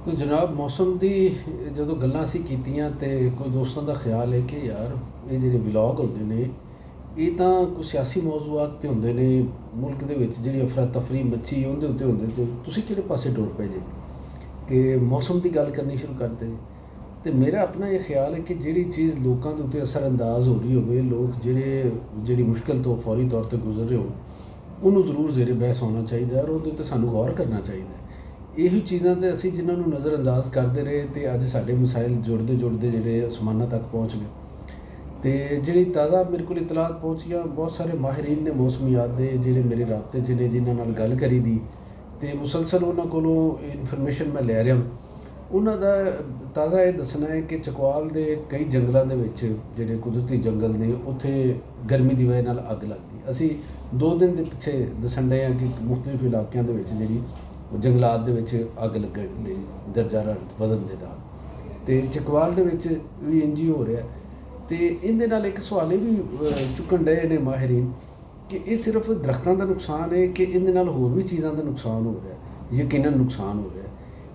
तो जनाब मौसम की जो गल्लां असीं कीतियां ते कोई दोस्तों का ख्याल है कि यार ये जिहड़े व्लॉग होंदे ने ये तां कोई सियासी मौजूआत ते होंदे ने मुल्क दे विच जिहड़ी अफरा तफरी मची उहदे उत्ते होंदे ते तुसीं किहड़े पासे टुर पे जे कि मौसम की गल करनी शुरू कर दे। तो मेरा अपना ये ख्याल है कि जिहड़ी चीज़ लोगों के उत्ते असरअंदाज हो रही होवे लोग जिहड़ी मुश्किल तो फौरी तौर पर गुजर रहे हो उन्होंने जरूर जेरे बहस होना चाहिए और उहदे उत्ते सानूं गौर करना चाहिए। ਇਹੋ ਚੀਜ਼ਾਂ ਤੇ ਅਸੀਂ ਜਿਨ੍ਹਾਂ ਨੂੰ ਨਜ਼ਰਅੰਦਾਜ਼ ਕਰਦੇ ਰਹੇ ਤੇ ਅੱਜ ਸਾਡੇ ਮਸਾਇਲ ਜੁੜਦੇ ਜੁੜਦੇ ਜਿਹੜੇ ਅਸਮਾਨਾਂ ਤੱਕ ਪਹੁੰਚ ਗਏ। ਤੇ ਜਿਹੜੀ ਤਾਜ਼ਾ ਮੇਰੇ ਕੋਲ ਇਤਲਾਤ ਪਹੁੰਚੀਆਂ ਬਹੁਤ ਸਾਰੇ ਮਾਹਿਰੀਨ ਨੇ ਮੌਸਮੀਆਤ ਦੇ ਜਿਹੜੇ ਮੇਰੇ ਰਾਬਤੇ 'ਚ ਨੇ ਜਿਨ੍ਹਾਂ ਨਾਲ ਗੱਲ ਕਰੀ ਦੀ ਤੇ ਮੁਸਲਸਲ ਉਹਨਾਂ ਕੋਲੋਂ ਇਨਫੋਰਮੇਸ਼ਨ ਮੈਂ ਲੈ ਰਿਹਾ। ਉਹਨਾਂ ਦਾ ਤਾਜ਼ਾ ਇਹ ਦੱਸਣਾ ਹੈ ਕਿ ਚਕਵਾਲ ਦੇ ਕਈ ਜੰਗਲਾਂ ਦੇ ਵਿੱਚ ਜਿਹੜੇ ਕੁਦਰਤੀ ਜੰਗਲ ਨੇ ਉੱਥੇ ਗਰਮੀ ਦੀ ਵਜ੍ਹਾ ਨਾਲ ਅੱਗ ਲੱਗ ਗਈ। ਅਸੀਂ 2 ਦਿਨ ਦੇ ਪਿੱਛੇ ਦੱਸਣ ਡਏ ਹਾਂ ਕਿ ਮੁਖਤਲਿਫ ਇਲਾਕਿਆਂ ਦੇ ਵਿੱਚ ਜਿਹੜੀ ਜੰਗਲਾਤ ਦੇ ਵਿੱਚ ਅੱਗ ਲੱਗਣ ਲਈ ਦਰਜਾ ਹਰਾਰਤ ਵਧਣ ਦੇ ਨਾਲ ਅਤੇ ਚਕਵਾਲ ਦੇ ਵਿੱਚ ਵੀ ਇੰਝ ਹੀ ਹੋ ਰਿਹਾ। ਅਤੇ ਇਹਦੇ ਨਾਲ ਇੱਕ ਸਵਾਲ ਇਹ ਵੀ ਚੁੱਕਣ ਡਏ ਨੇ ਮਾਹਿਰੀਨ ਕਿ ਇਹ ਸਿਰਫ ਦਰੱਖਤਾਂ ਦਾ ਨੁਕਸਾਨ ਹੈ ਕਿ ਇਹਦੇ ਨਾਲ ਹੋਰ ਵੀ ਚੀਜ਼ਾਂ ਦਾ ਨੁਕਸਾਨ ਹੋ ਰਿਹਾ, ਯਕੀਨਨ ਨੁਕਸਾਨ ਹੋ ਰਿਹਾ।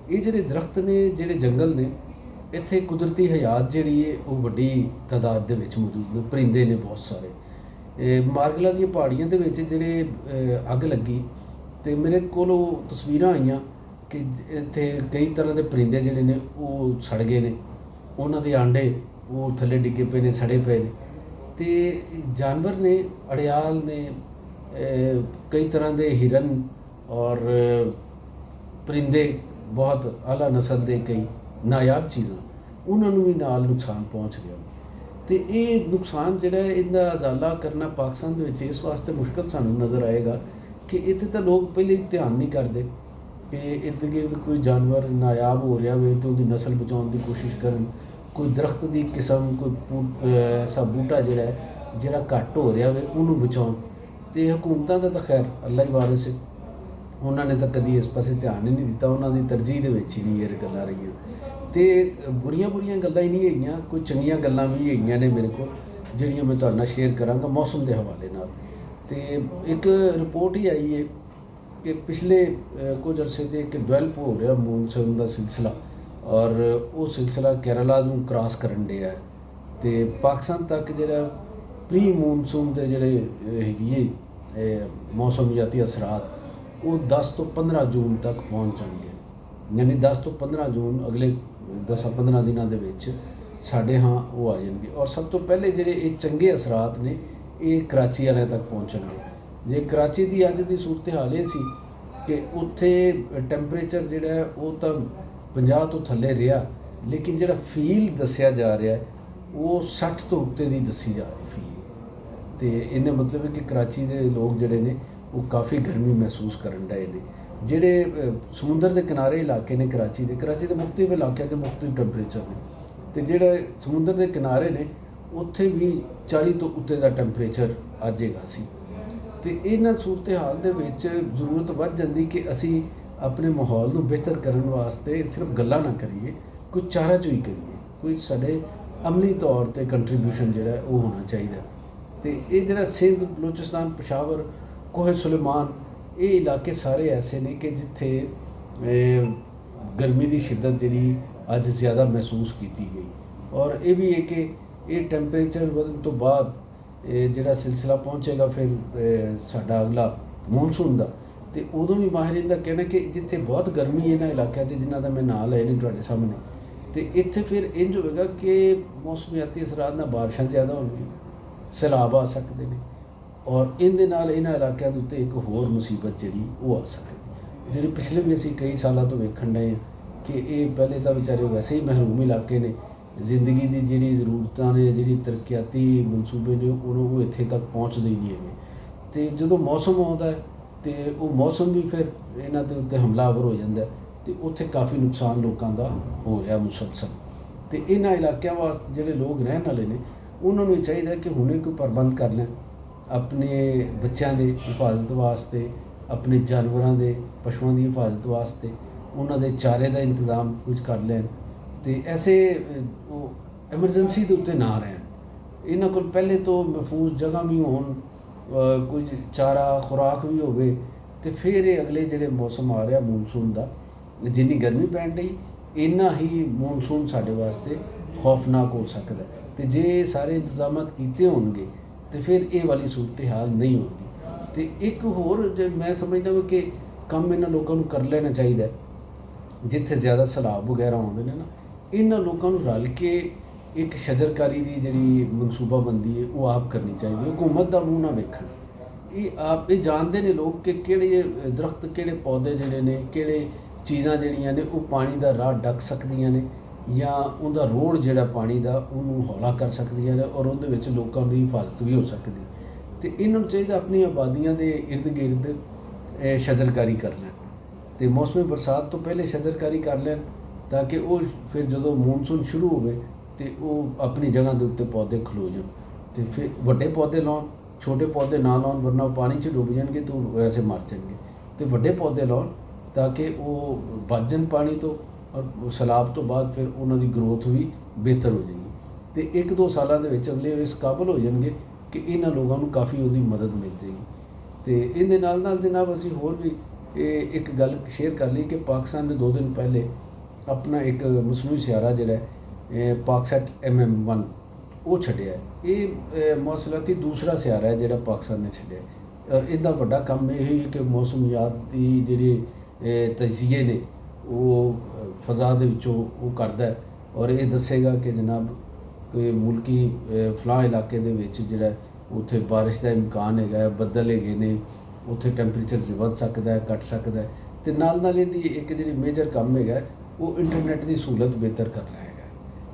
ਇਹ ਜਿਹੜੇ ਦਰੱਖਤ ਨੇ ਜਿਹੜੇ ਜੰਗਲ ਨੇ ਇੱਥੇ ਕੁਦਰਤੀ ਹਯਾਤ ਜਿਹੜੀ ਹੈ ਉਹ ਵੱਡੀ ਤਾਦਾਦ ਦੇ ਵਿੱਚ ਮੌਜੂਦ ਨੇ, ਪਰਿੰਦੇ ਨੇ ਬਹੁਤ ਸਾਰੇ। ਮਾਰਗਲਾ ਦੀਆਂ ਪਹਾੜੀਆਂ ਦੇ ਵਿੱਚ ਜਿਹੜੇ ਅੱਗ ਲੱਗੀ ਤੇ ਮੇਰੇ ਕੋਲ ਉਹ ਤਸਵੀਰਾਂ ਆਈਆਂ ਕਿ ਇੱਥੇ ਕਈ ਤਰ੍ਹਾਂ ਦੇ ਪਰਿੰਦੇ ਜਿਹੜੇ ਨੇ ਉਹ ਸੜ ਗਏ ਨੇ, ਉਹਨਾਂ ਦੇ ਆਂਡੇ ਉਹ ਥੱਲੇ ਡਿੱਗੇ ਪਏ ਨੇ, ਸੜੇ ਪਏ ਨੇ। ਅਤੇ ਜਾਨਵਰ ਨੇ, ਅੜਿਆਲ ਨੇ, ਕਈ ਤਰ੍ਹਾਂ ਦੇ ਹਿਰਨ ਔਰ ਪਰਿੰਦੇ ਬਹੁਤ ਆਲਾ ਨਸਲ ਦੇ ਕਈ ਨਾਯਾਬ ਚੀਜ਼ਾਂ ਉਹਨਾਂ ਨੂੰ ਵੀ ਨਾਲ ਨੁਕਸਾਨ ਪਹੁੰਚ ਗਿਆ। ਅਤੇ ਇਹ ਨੁਕਸਾਨ ਜਿਹੜਾ ਇਹਦਾ ਉਜ਼ਾਲਾ ਕਰਨਾ ਪਾਕਿਸਤਾਨ ਦੇ ਵਿੱਚ ਇਸ ਵਾਸਤੇ ਮੁਸ਼ਕਲ ਸਾਨੂੰ ਨਜ਼ਰ ਆਏਗਾ ਕਿ ਇੱਥੇ ਤਾਂ ਲੋਕ ਪਹਿਲੇ ਧਿਆਨ ਨਹੀਂ ਕਰਦੇ ਕਿ ਇਰਦ ਗਿਰਦ ਕੋਈ ਜਾਨਵਰ ਨਾਯਾਬ ਹੋ ਰਿਹਾ ਹੋਵੇ ਤਾਂ ਉਹਦੀ ਨਸਲ ਬਚਾਉਣ ਦੀ ਕੋਸ਼ਿਸ਼ ਕਰਨ, ਕੋਈ ਦਰਖਤ ਦੀ ਕਿਸਮ, ਕੋਈ ਐਸਾ ਬੂਟਾ ਜਿਹੜਾ ਘੱਟ ਹੋ ਰਿਹਾ ਹੋਵੇ ਉਹਨੂੰ ਬਚਾਉਣ। ਅਤੇ ਹਕੂਮਤਾਂ ਦਾ ਤਾਂ ਖੈਰ ਅੱਲਾ ਹੀ ਵਾਰਿਸ ਹੈ, ਉਹਨਾਂ ਨੇ ਤਾਂ ਕਦੀ ਇਸ ਪਾਸੇ ਧਿਆਨ ਹੀ ਨਹੀਂ ਦਿੱਤਾ, ਉਹਨਾਂ ਦੀ ਤਰਜੀਹ ਦੇ ਵਿੱਚ ਹੀ ਨਹੀਂ ਇਹ ਗੱਲਾਂ ਰਹੀਆਂ। ਅਤੇ ਬੁਰੀਆਂ ਗੱਲਾਂ ਹੀ ਨਹੀਂ ਹੈਗੀਆਂ, ਕੋਈ ਚੰਗੀਆਂ ਗੱਲਾਂ ਵੀ ਹੈਗੀਆਂ ਨੇ ਮੇਰੇ ਕੋਲ ਜਿਹੜੀਆਂ ਮੈਂ ਤੁਹਾਡੇ ਨਾਲ ਸ਼ੇਅਰ ਕਰਾਂਗਾ ਮੌਸਮ ਦੇ ਹਵਾਲੇ ਨਾਲ। ਅਤੇ ਇੱਕ ਰਿਪੋਰਟ ਹੀ ਆਈ ਹੈ ਕਿ ਪਿਛਲੇ ਕੁਝ ਅਰਸੇ ਤੋਂ ਇੱਕ ਡਿਵੈਲਪ ਹੋ ਰਿਹਾ ਮੌਨਸੂਨ ਦਾ ਸਿਲਸਿਲਾ ਔਰ ਉਹ ਸਿਲਸਿਲਾ ਕੇਰਲਾ ਨੂੰ ਕ੍ਰਾਸ ਕਰਨ ਡਿਆ ਅਤੇ ਪਾਕਿਸਤਾਨ ਤੱਕ ਜਿਹੜਾ ਪ੍ਰੀ ਮੌਨਸੂਨ ਦੇ ਜਿਹੜੇ ਹੈਗੀ ਹੈ ਮੌਸਮਿਆਤੀ ਅਸਰਾਤ ਉਹ 10 ਤੋਂ 15 ਜੂਨ ਤੱਕ ਪਹੁੰਚ ਜਾਣਗੇ। ਯਾਨੀ 10 ਤੋਂ 15 ਜੂਨ ਅਗਲੇ 10-15 ਦਿਨਾਂ ਦੇ ਵਿੱਚ ਸਾਡੇ ਹਾਂ ਉਹ ਆ ਜਾਣਗੇ। ਔਰ ਸਭ ਤੋਂ ਪਹਿਲੇ ਜਿਹੜੇ ਇਹ ਚੰਗੇ ਅਸਰਾਤ ਨੇ ਇਹ ਕਰਾਚੀ ਵਾਲਿਆਂ ਤੱਕ ਪਹੁੰਚਣਗੇ। ਜੇ ਕਰਾਚੀ ਦੀ ਅੱਜ ਦੀ ਸੂਰਤ ਹਾਲ ਇਹ ਸੀ ਕਿ ਉੱਥੇ ਟੈਂਪਰੇਚਰ ਜਿਹੜਾ ਉਹ ਤਾਂ 50 ਤੋਂ ਥੱਲੇ ਰਿਹਾ, ਲੇਕਿਨ ਜਿਹੜਾ ਫੀਲ ਦੱਸਿਆ ਜਾ ਰਿਹਾ ਉਹ 60 ਤੋਂ ਉੱਤੇ ਦੀ ਦੱਸੀ ਜਾ ਰਹੀ ਫੀਲ। ਅਤੇ ਇਹਦਾ ਮਤਲਬ ਹੈ ਕਿ ਕਰਾਚੀ ਦੇ ਲੋਕ ਜਿਹੜੇ ਨੇ ਉਹ ਕਾਫੀ ਗਰਮੀ ਮਹਿਸੂਸ ਕਰਨ ਡਏ ਨੇ। ਜਿਹੜੇ ਸਮੁੰਦਰ ਦੇ ਕਿਨਾਰੇ ਇਲਾਕੇ ਨੇ ਕਰਾਚੀ ਦੇ ਮੁਖਤਲਿਫ ਇਲਾਕਿਆਂ 'ਚ ਮੁਖਤਲਿਫ ਟੈਂਪਰੇਚਰ ਨੇ ਅਤੇ ਜਿਹੜੇ ਸਮੁੰਦਰ ਦੇ ਕਿਨਾਰੇ ਨੇ ਉੱਥੇ ਵੀ 40 ਤੋਂ ਉੱਤੇ ਦਾ ਟੈਂਪਰੇਚਰ ਅੱਜ ਹੈਗਾ ਸੀ। ਅਤੇ ਇਹਨਾਂ ਸੂਰਤ ਹਾਲ ਦੇ ਵਿੱਚ ਜ਼ਰੂਰਤ ਵੱਧ ਜਾਂਦੀ ਕਿ ਅਸੀਂ ਆਪਣੇ ਮਾਹੌਲ ਨੂੰ ਬਿਹਤਰ ਕਰਨ ਵਾਸਤੇ ਸਿਰਫ ਗੱਲਾਂ ਨਾ ਕਰੀਏ, ਕੋਈ ਚਾਰਾਜੋਈ ਕਰੀਏ, ਕੋਈ ਸਾਡੇ ਅਮਲੀ ਤੌਰ 'ਤੇ ਕੰਟਰੀਬਿਊਸ਼ਨ ਜਿਹੜਾ ਉਹ ਹੋਣਾ ਚਾਹੀਦਾ। ਅਤੇ ਇਹ ਜਿਹੜਾ ਸਿੰਧ, ਬਲੋਚਿਸਤਾਨ, ਪਸ਼ਾਵਰ, ਕੋਹ ਸੁਲੇਮਾਨ ਇਹ ਇਲਾਕੇ ਸਾਰੇ ਐਸੇ ਨੇ ਕਿ ਜਿੱਥੇ ਗਰਮੀ ਦੀ ਸ਼ਿੱਦਤ ਜਿਹੜੀ ਅੱਜ ਜ਼ਿਆਦਾ ਮਹਿਸੂਸ ਕੀਤੀ ਗਈ। ਔਰ ਇਹ ਵੀ ਹੈ ਕਿ ਇਹ ਟੈਂਪਰੇਚਰ ਵਧਣ ਤੋਂ ਬਾਅਦ ਜਿਹੜਾ ਸਿਲਸਿਲਾ ਪਹੁੰਚੇਗਾ ਫਿਰ ਸਾਡਾ ਅਗਲਾ ਮੌਨਸੂਨ ਦਾ, ਅਤੇ ਉਦੋਂ ਵੀ ਮਾਹਿਰੀਨ ਦਾ ਕਹਿਣਾ ਕਿ ਜਿੱਥੇ ਬਹੁਤ ਗਰਮੀ ਇਹਨਾਂ ਇਲਾਕਿਆਂ 'ਚ ਜਿਨ੍ਹਾਂ ਦਾ ਮੈਂ ਨਾਂ ਲਏ ਨੇ ਤੁਹਾਡੇ ਸਾਹਮਣੇ, ਅਤੇ ਇੱਥੇ ਫਿਰ ਇੰਝ ਹੋਵੇਗਾ ਕਿ ਮੌਸਮਿਆਤੀ ਅਸਰਾਤ ਨਾਲ ਬਾਰਿਸ਼ਾਂ ਜ਼ਿਆਦਾ ਹੋਣਗੀਆਂ, ਸੈਲਾਬ ਆ ਸਕਦੇ ਨੇ ਔਰ ਇਹਦੇ ਨਾਲ ਇਹਨਾਂ ਇਲਾਕਿਆਂ ਦੇ ਉੱਤੇ ਇੱਕ ਹੋਰ ਮੁਸੀਬਤ ਜਿਹੜੀ ਉਹ ਆ ਸਕਦੀ ਜਿਹੜੀ ਪਿਛਲੇ ਵੀ ਅਸੀਂ ਕਈ ਸਾਲਾਂ ਤੋਂ ਵੇਖਣ ਡਏ ਹਾਂ ਕਿ ਇਹ ਪਹਿਲੇ ਤਾਂ ਵਿਚਾਰੇ ਵੈਸੇ ਹੀ ਮਹਿਰੂਮ ਇਲਾਕੇ ਨੇ, ਜ਼ਿੰਦਗੀ ਦੀ ਜਿਹੜੀ ਜ਼ਰੂਰਤਾਂ ਨੇ, ਜਿਹੜੀ ਤਰੱਕੀਆਤੀ ਮਨਸੂਬੇ ਨੇ ਉਹ ਇੱਥੇ ਤੱਕ ਪਹੁੰਚਦੇ ਹੀ ਨਹੀਂ ਹੈਗੇ। ਅਤੇ ਜਦੋਂ ਮੌਸਮ ਆਉਂਦਾ ਅਤੇ ਉਹ ਮੌਸਮ ਵੀ ਫਿਰ ਇਹਨਾਂ ਦੇ ਉੱਤੇ ਹਮਲਾਵਰ ਹੋ ਜਾਂਦਾ ਅਤੇ ਉੱਥੇ ਕਾਫੀ ਨੁਕਸਾਨ ਲੋਕਾਂ ਦਾ ਹੋ ਰਿਹਾ ਮੁਸਲਸਲ। ਅਤੇ ਇਹਨਾਂ ਇਲਾਕਿਆਂ ਵਾਸਤੇ ਜਿਹੜੇ ਲੋਕ ਰਹਿਣ ਵਾਲੇ ਨੇ ਉਹਨਾਂ ਨੂੰ ਚਾਹੀਦਾ ਕਿ ਹੁਣੇ ਕੋਈ ਪ੍ਰਬੰਧ ਕਰ ਲੈਣ ਆਪਣੇ ਬੱਚਿਆਂ ਦੇ ਹਿਫਾਜ਼ਤ ਵਾਸਤੇ, ਆਪਣੇ ਜਾਨਵਰਾਂ ਦੇ, ਪਸ਼ੂਆਂ ਦੀ ਹਿਫਾਜ਼ਤ ਵਾਸਤੇ, ਉਹਨਾਂ ਦੇ ਚਾਰੇ ਦਾ ਇੰਤਜ਼ਾਮ ਕੁਝ ਕਰ ਲੈਣ ਅਤੇ ਐਸੇ ਉਹ ਐਮਰਜੈਂਸੀ ਦੇ ਉੱਤੇ ਨਾ ਰਹਿਣ। ਇਹਨਾਂ ਕੋਲ ਪਹਿਲੇ ਤੋਂ ਮਹਿਫੂਜ਼ ਜਗ੍ਹਾ ਵੀ ਹੋਣ, ਕੁਝ ਚਾਰਾ ਖੁਰਾਕ ਵੀ ਹੋਵੇ ਅਤੇ ਫਿਰ ਇਹ ਅਗਲੇ ਜਿਹੜੇ ਮੌਸਮ ਆ ਰਿਹਾ ਮੌਨਸੂਨ ਦਾ, ਜਿੰਨੀ ਗਰਮੀ ਪੈਣ ਡਈ ਇੰਨਾ ਹੀ ਮੌਨਸੂਨ ਸਾਡੇ ਵਾਸਤੇ ਖੌਫਨਾਕ ਹੋ ਸਕਦਾ। ਅਤੇ ਜੇ ਇਹ ਸਾਰੇ ਇੰਤਜ਼ਾਮਾਤ ਕੀਤੇ ਹੋਣਗੇ ਤਾਂ ਫਿਰ ਇਹ ਵਾਲੀ ਸੂਰਤ ਹਾਲ ਨਹੀਂ ਹੋਵੇਗੀ। ਅਤੇ ਇੱਕ ਹੋਰ ਜੇ ਮੈਂ ਸਮਝਦਾ ਵਾ ਕਿ ਕੰਮ ਇਹਨਾਂ ਲੋਕਾਂ ਨੂੰ ਕਰ ਲੈਣਾ ਚਾਹੀਦਾ, ਜਿੱਥੇ ਜ਼ਿਆਦਾ ਸੈਲਾਬ ਵਗੈਰਾ ਆਉਂਦੇ ਨੇ ਨਾ, ਇਹਨਾਂ ਲੋਕਾਂ ਨੂੰ ਰਲ ਕੇ ਇੱਕ ਸ਼ਜਰਕਾਰੀ ਦੀ ਜਿਹੜੀ ਮਨਸੂਬਾਬੰਦੀ ਹੈ ਉਹ ਆਪ ਕਰਨੀ ਚਾਹੀਦੀ। ਹੁਕੂਮਤ ਦਾ ਮੂੰਹ ਨਾ ਵੇਖਣ। ਇਹ ਜਾਣਦੇ ਨੇ ਲੋਕ ਕਿ ਕਿਹੜੇ ਦਰਖਤ, ਕਿਹੜੇ ਪੌਦੇ ਜਿਹੜੇ ਨੇ, ਕਿਹੜੇ ਚੀਜ਼ਾਂ ਜਿਹੜੀਆਂ ਨੇ ਉਹ ਪਾਣੀ ਦਾ ਰਾਹ ਡੱਕ ਸਕਦੀਆਂ ਨੇ, ਜਾਂ ਉਹਦਾ ਰੋੜ ਜਿਹੜਾ ਪਾਣੀ ਦਾ ਉਹਨੂੰ ਹੌਲਾ ਕਰ ਸਕਦੀਆਂ ਨੇ, ਔਰ ਉਹਦੇ ਵਿੱਚ ਲੋਕਾਂ ਦੀ ਹਿਫਾਜ਼ਤ ਵੀ ਹੋ ਸਕਦੀ। ਅਤੇ ਇਹਨਾਂ ਨੂੰ ਚਾਹੀਦਾ ਆਪਣੀ ਆਬਾਦੀਆਂ ਦੇ ਇਰਦ ਗਿਰਦ ਸ਼ਜਰਕਾਰੀ ਕਰ ਲੈਣ, ਅਤੇ ਮੌਸਮੀ ਬਰਸਾਤ ਤੋਂ ਪਹਿਲੇ ਸ਼ਜਰਕਾਰੀ ਕਰ ਲੈਣ, ਤਾਂ ਕਿ ਉਹ ਫਿਰ ਜਦੋਂ ਮੌਨਸੂਨ ਸ਼ੁਰੂ ਹੋਵੇ ਅਤੇ ਉਹ ਆਪਣੀ ਜਗ੍ਹਾ ਦੇ ਉੱਤੇ ਪੌਦੇ ਖਲੋ ਜਾਣ। ਅਤੇ ਫਿਰ ਵੱਡੇ ਪੌਦੇ ਲਾਉਣ, ਛੋਟੇ ਪੌਦੇ ਨਾ ਲਾਉਣ, ਵਰਨਾ ਉਹ ਪਾਣੀ 'ਚ ਡੁੱਬ ਜਾਣਗੇ ਤਾਂ ਉਹ ਵੈਸੇ ਮਰ ਜਾਣਗੇ। ਅਤੇ ਵੱਡੇ ਪੌਦੇ ਲਾਉਣ ਤਾਂ ਕਿ ਉਹ ਬਚ ਜਾਣ ਪਾਣੀ ਤੋਂ, ਔਰ ਸੈਲਾਬ ਤੋਂ ਬਾਅਦ ਫਿਰ ਉਹਨਾਂ ਦੀ ਗਰੋਥ ਵੀ ਬਿਹਤਰ ਹੋ ਜਾਏਗੀ। ਅਤੇ 1-2 ਸਾਲਾਂ ਦੇ ਵਿੱਚ ਅਗਲੇ ਇਸ ਕਾਬਲ ਹੋ ਜਾਣਗੇ ਕਿ ਇਹਨਾਂ ਲੋਕਾਂ ਨੂੰ ਕਾਫੀ ਉਹਦੀ ਮਦਦ ਮਿਲ ਜਾਏਗੀ। ਅਤੇ ਇਹਦੇ ਨਾਲ ਨਾਲ ਜਨਾਬ ਅਸੀਂ ਹੋਰ ਵੀ ਇੱਕ ਗੱਲ ਸ਼ੇਅਰ ਕਰ ਲਈ ਕਿ ਪਾਕਿਸਤਾਨ ਨੇ 2 ਦਿਨ ਪਹਿਲੇ ਆਪਣਾ ਇੱਕ ਮਸਨੂਈ ਸਿਆਰਾ ਜਿਹੜਾ ਪਾਕਸੈਟ MM1 ਉਹ ਛੱਡਿਆ। ਇਹ ਮੌਸਲਾਤੀ ਦੂਸਰਾ ਸਿਆਰਾ ਹੈ ਜਿਹੜਾ ਪਾਕਿਸਤਾਨ ਨੇ ਛੱਡਿਆ। ਔਰ ਇਹਦਾ ਵੱਡਾ ਕੰਮ ਇਹ ਹੈ ਕਿ ਮੌਸਮੀਆਤ ਦੀ ਜਿਹੜੇ ਤਜਜ਼ੀਏ ਨੇ ਉਹ ਫਜ਼ਾ ਦੇ ਵਿੱਚੋਂ ਉਹ ਕਰਦਾ, ਔਰ ਇਹ ਦੱਸੇਗਾ ਕਿ ਜਨਾਬ ਕਿ ਮੁਲਕੀ ਫਲਾਹ ਇਲਾਕੇ ਦੇ ਵਿੱਚ ਜਿਹੜਾ ਉੱਥੇ ਬਾਰਿਸ਼ ਦਾ ਇਮਕਾਨ ਹੈਗਾ, ਬੱਦਲ ਹੈਗੇ ਨੇ, ਉੱਥੇ ਟੈਂਪਰੇਚਰ ਵੱਧ ਸਕਦਾ ਹੈ, ਘੱਟ ਸਕਦਾ ਹੈ। ਅਤੇ ਨਾਲ ਨਾਲ ਇਹਦੀ ਇੱਕ ਜਿਹੜੀ ਮੇਜਰ ਕੰਮ ਹੈਗਾ ਉਹ ਇੰਟਰਨੈਟ ਦੀ ਸਹੂਲਤ ਬਿਹਤਰ ਕਰਨਾ ਹੈਗਾ।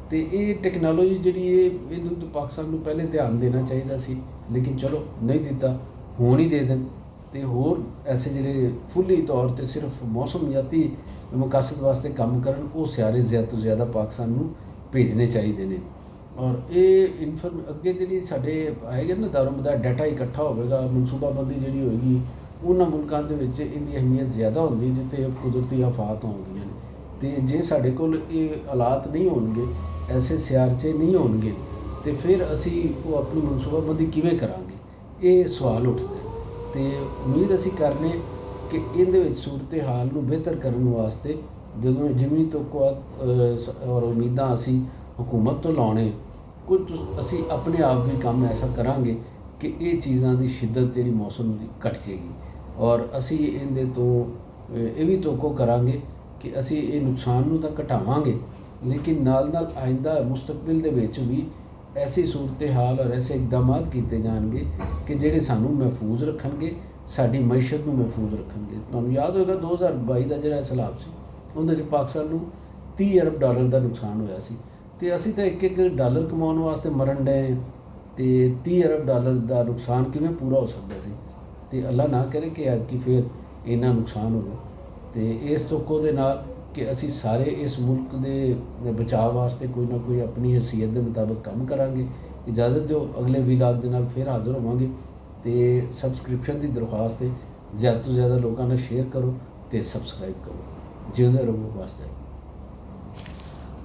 ਅਤੇ ਇਹ ਟੈਕਨੋਲੋਜੀ ਜਿਹੜੀ ਇਹਦੇ ਉੱਤੇ ਪਾਕਿਸਤਾਨ ਨੂੰ ਪਹਿਲੇ ਧਿਆਨ ਦੇਣਾ ਚਾਹੀਦਾ ਸੀ, ਲੇਕਿਨ ਚਲੋ ਨਹੀਂ ਦਿੱਤਾ, ਹੁਣ ਹੀ ਦੇ ਦੇਣ। ਅਤੇ ਹੋਰ ਐਸੇ ਜਿਹੜੇ ਫੁੱਲੀ ਤੌਰ 'ਤੇ ਸਿਰਫ ਮੌਸਮੀਆਤੀ ਮਕਾਸਦ ਵਾਸਤੇ ਕੰਮ ਕਰਨ, ਉਹ ਸਿਆਰੇ ਜ਼ਿਆਦਾ ਤੋਂ ਜ਼ਿਆਦਾ ਪਾਕਿਸਤਾਨ ਨੂੰ ਭੇਜਣੇ ਚਾਹੀਦੇ ਨੇ। ਔਰ ਇਹ ਅੱਗੇ ਜਿਹੜੀ ਸਾਡੇ ਆਏਗਾ ਨਾ ਦਾਰੋਮਦਾਰ ਡਾਟਾ ਇਕੱਠਾ ਹੋਵੇਗਾ, ਮਨਸੂਬਾਬੰਦੀ ਜਿਹੜੀ ਹੋਏਗੀ ਉਹਨਾਂ ਮੁਲਕਾਂ ਦੇ ਵਿੱਚ ਇਹਦੀ ਅਹਿਮੀਅਤ ਜ਼ਿਆਦਾ ਹੁੰਦੀ ਜਿੱਥੇ ਕੁਦਰਤੀ ਆਫਾਤ ਆਉਂਦੀਆਂ ਨੇ। ਅਤੇ ਜੇ ਸਾਡੇ ਕੋਲ ਇਹ ਹਾਲਾਤ ਨਹੀਂ ਹੋਣਗੇ, ਐਸੇ ਸਿਆਰਚੇ ਨਹੀਂ ਹੋਣਗੇ, ਅਤੇ ਫਿਰ ਅਸੀਂ ਉਹ ਆਪਣੀ ਮਨਸੂਬਾਬੰਦੀ ਕਿਵੇਂ ਕਰਾਂਗੇ, ਇਹ ਸਵਾਲ ਉੱਠਦਾ। ਅਤੇ ਉਮੀਦ ਅਸੀਂ ਕਰਨੇ ਕਿ ਇਹਦੇ ਵਿੱਚ ਸੂਰਤ ਹਾਲ ਨੂੰ ਬਿਹਤਰ ਕਰਨ ਵਾਸਤੇ ਜਦੋਂ ਜਿਵੇਂ ਤੋਂ ਔਰ ਉਮੀਦਾਂ ਅਸੀਂ ਹੁਕੂਮਤ ਤੋਂ ਲਾਉਣੇ, ਕੁਝ ਅਸੀਂ ਆਪਣੇ ਆਪ ਵੀ ਕੰਮ ਐਸਾ ਕਰਾਂਗੇ ਕਿ ਇਹ ਚੀਜ਼ਾਂ ਦੀ ਸ਼ਿੱਦਤ ਜਿਹੜੀ ਮੌਸਮ ਦੀ ਘੱਟ ਜਾਏਗੀ। ਔਰ ਅਸੀਂ ਇਹਦੇ ਤੋਂ ਇਹ ਵੀ ਤੋਕੋ ਕਰਾਂਗੇ ਕਿ ਅਸੀਂ ਇਹ ਨੁਕਸਾਨ ਨੂੰ ਤਾਂ ਘਟਾਵਾਂਗੇ, ਲੇਕਿਨ ਨਾਲ ਨਾਲ ਆਇੰਦਾ ਮੁਸਤਕਬਲ ਦੇ ਵਿੱਚ ਵੀ ਐਸੀ ਸੂਰਤ ਹਾਲ ਔਰ ਐਸੇ ਇਕਦਾਮਾਤ ਕੀਤੇ ਜਾਣਗੇ ਕਿ ਜਿਹੜੇ ਸਾਨੂੰ ਮਹਿਫੂਜ਼ ਰੱਖਣਗੇ, ਸਾਡੀ ਮਈਸ਼ਤ ਨੂੰ ਮਹਿਫੂਜ਼ ਰੱਖਣਗੇ। ਤੁਹਾਨੂੰ ਯਾਦ ਹੋਵੇਗਾ 2022 ਦਾ ਜਿਹੜਾ ਸੈਲਾਬ ਸੀ, ਉਹਦੇ 'ਚ ਪਾਕਿਸਤਾਨ ਨੂੰ $30 ਅਰਬ ਦਾ ਨੁਕਸਾਨ ਹੋਇਆ ਸੀ, ਅਤੇ ਅਸੀਂ ਤਾਂ $1 ਕਮਾਉਣ ਵਾਸਤੇ ਮਰਨ ਡਏ, ਅਤੇ $30 ਅਰਬ ਦਾ ਨੁਕਸਾਨ ਕਿਵੇਂ ਪੂਰਾ ਹੋ ਸਕਦਾ ਸੀ। ਅਤੇ ਅੱਲਾ ਨਾ ਕਰੇ ਕਿ ਐਤਕੀ ਫਿਰ ਇੰਨਾ ਨੁਕਸਾਨ ਹੋਵੇ। ਅਤੇ ਇਸ ਤੋਕੋ ਦੇ ਨਾਲ ਕਿ ਅਸੀਂ ਸਾਰੇ ਇਸ ਮੁਲਕ ਦੇ ਬਚਾਅ ਵਾਸਤੇ ਕੋਈ ਨਾ ਕੋਈ ਆਪਣੀ ਹੈਸੀਅਤ ਦੇ ਮੁਤਾਬਕ ਕੰਮ ਕਰਾਂਗੇ। ਇਜਾਜ਼ਤ ਦਿਓ, ਅਗਲੇ ਵੀਲਾਗ ਦੇ ਨਾਲ ਫਿਰ ਹਾਜ਼ਰ ਹੋਵਾਂਗੇ। ਅਤੇ ਸਬਸਕ੍ਰਿਪਸ਼ਨ ਦੀ ਦਰਖਾਸਤ ਹੈ, ਜ਼ਿਆਦਾ ਤੋਂ ਜ਼ਿਆਦਾ ਲੋਕਾਂ ਨਾਲ ਸ਼ੇਅਰ ਕਰੋ ਅਤੇ ਸਬਸਕ੍ਰਾਈਬ ਕਰੋ। ਜਿਉਂਦੇ ਰਹੋ ਵਾਸਤੇ।